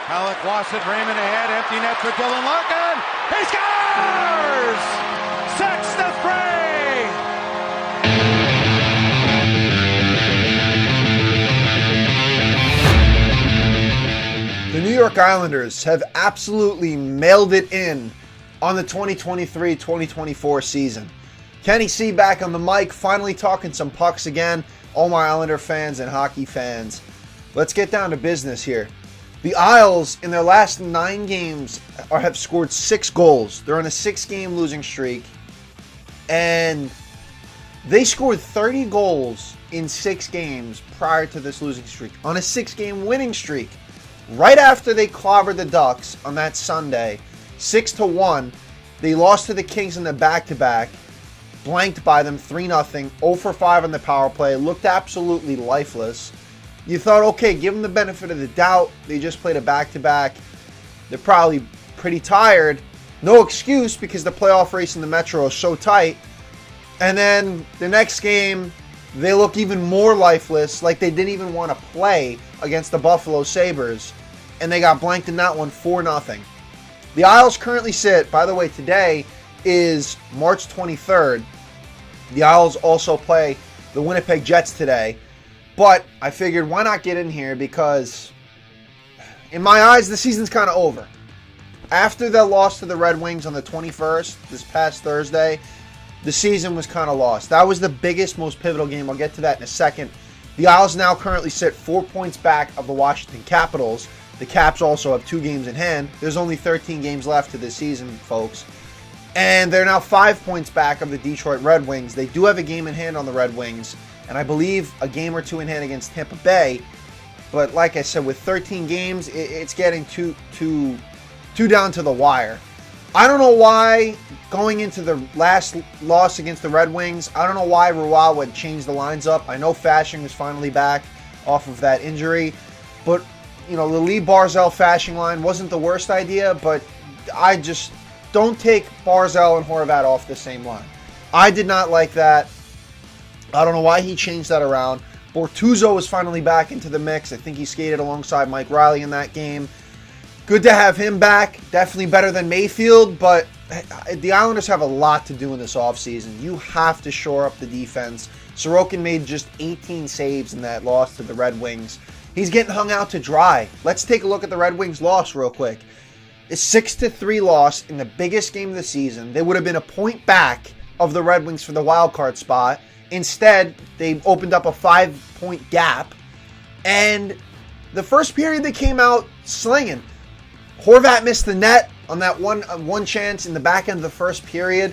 Halleck lost it, Raymond ahead, empty net for Dylan Larkin. He scores! Sets the fray! The New York Islanders have absolutely mailed it in on the 2023-2024 season. Kenny C back on the mic, finally talking some pucks again. All my Islander fans and hockey fans, let's get down to business here. The Isles, in their last 9 games, have scored 6 goals. They're on a 6-game losing streak. And they scored 30 goals in 6 games prior to this losing streak, on a 6-game winning streak. Right after they clobbered the Ducks on that Sunday, 6-1, they lost to the Kings in the back-to-back, blanked by them 3-0, 0 for 5 on the power play, looked absolutely lifeless. You thought, okay, give them the benefit of the doubt. They just played a back-to-back. They're probably pretty tired. No excuse because the playoff race in the Metro is so tight. And then the next game, they look even more lifeless, like they didn't even want to play against the Buffalo Sabres. And they got blanked in that one 4-0. The Isles currently sit, by the way, today is March 23rd. The Isles also play the Winnipeg Jets today. But I figured, why not get in here? Because in my eyes, the season's kind of over. After the loss to the Red Wings on the 21st, this past Thursday, the season was kind of lost. That was the biggest, most pivotal game. I'll get to that in a second. The Isles now currently sit 4 points back of the Washington Capitals. The Caps also have 2 games in hand. There's only 13 games left to this season, folks. And they're now 5 points back of the Detroit Red Wings. They do have a game in hand on the Red Wings, and I believe a game or 2 in hand against Tampa Bay. But like I said, with 13 games, it's getting too down to the wire. I don't know why, going into the last loss against the Red Wings, I don't know why Roy would change the lines up. I know Fasching was finally back off of that injury. But, you know, the Lee Barzal Fasching line wasn't the worst idea, but I just don't take Barzal and Horvat off the same line. I did not like that. I don't know why he changed that around. Bortuzzo is finally back into the mix. I think he skated alongside Mike Riley in that game. Good to have him back. Definitely better than Mayfield, but the Islanders have a lot to do in this offseason. You have to shore up the defense. Sorokin made just 18 saves in that loss to the Red Wings. He's getting hung out to dry. Let's take a look at the Red Wings loss real quick. A 6-3 loss in the biggest game of the season. They would have been a point back of the Red Wings for the wild card spot. Instead, they opened up a 5-point gap. And the first period, they came out slinging. Horvat missed the net on that one chance in the back end of the first period.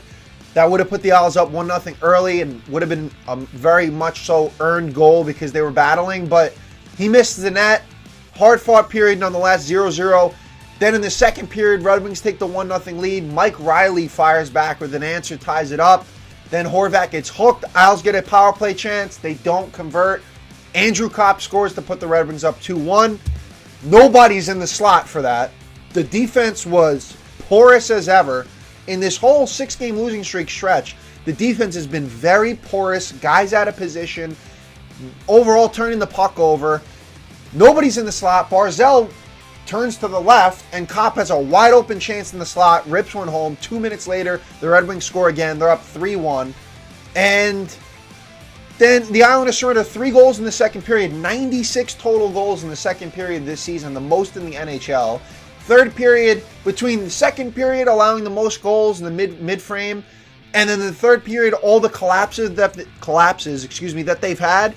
That would have put the Isles up 1-0 early and would have been a very much so earned goal because they were battling. But he missed the net. Hard-fought period nonetheless, 0-0. Then in the second period, Red Wings take the 1-0 lead. Mike Riley fires back with an answer, ties it up. Then Horvat gets hooked. Isles get a power play chance. They don't convert. Andrew Kopp scores to put the Red Wings up 2-1. Nobody's in the slot for that. The defense was porous as ever. In this whole 6-game losing streak stretch, the defense has been very porous. Guys out of position. Overall turning the puck over. Nobody's in the slot. Barzal turns to the left, and Kopp has a wide open chance in the slot, rips one home. 2 minutes later, the Red Wings score again. They're up 3-1. And then the Islanders surrender 3 goals in the second period. 96 total goals in the second period this season, the most in the NHL. Third period, between the second period allowing the most goals in the mid-frame, and then the third period, all the collapses that they've had,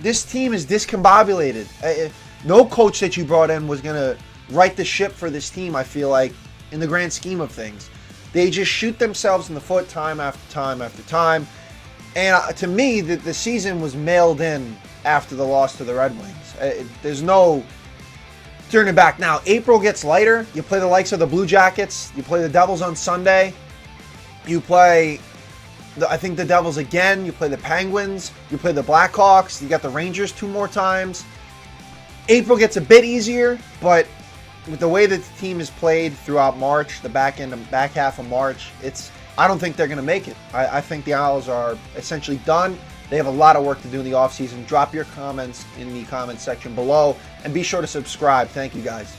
this team is discombobulated. No coach that you brought in was going to right the ship for this team, I feel like, in the grand scheme of things. They just shoot themselves in the foot time after time after time. And to me, the season was mailed in after the loss to the Red Wings. There's no turning back now. April gets lighter. You play the likes of the Blue Jackets. You play the Devils on Sunday. You play, I think, the Devils again. You play the Penguins. You play the Blackhawks. You got the Rangers 2 more times. April gets a bit easier, but with the way that the team is played throughout March, the back half of March, I don't think they're going to make it. I think the Isles are essentially done. They have a lot of work to do in the offseason. Drop your comments in the comments section below, and be sure to subscribe. Thank you, guys.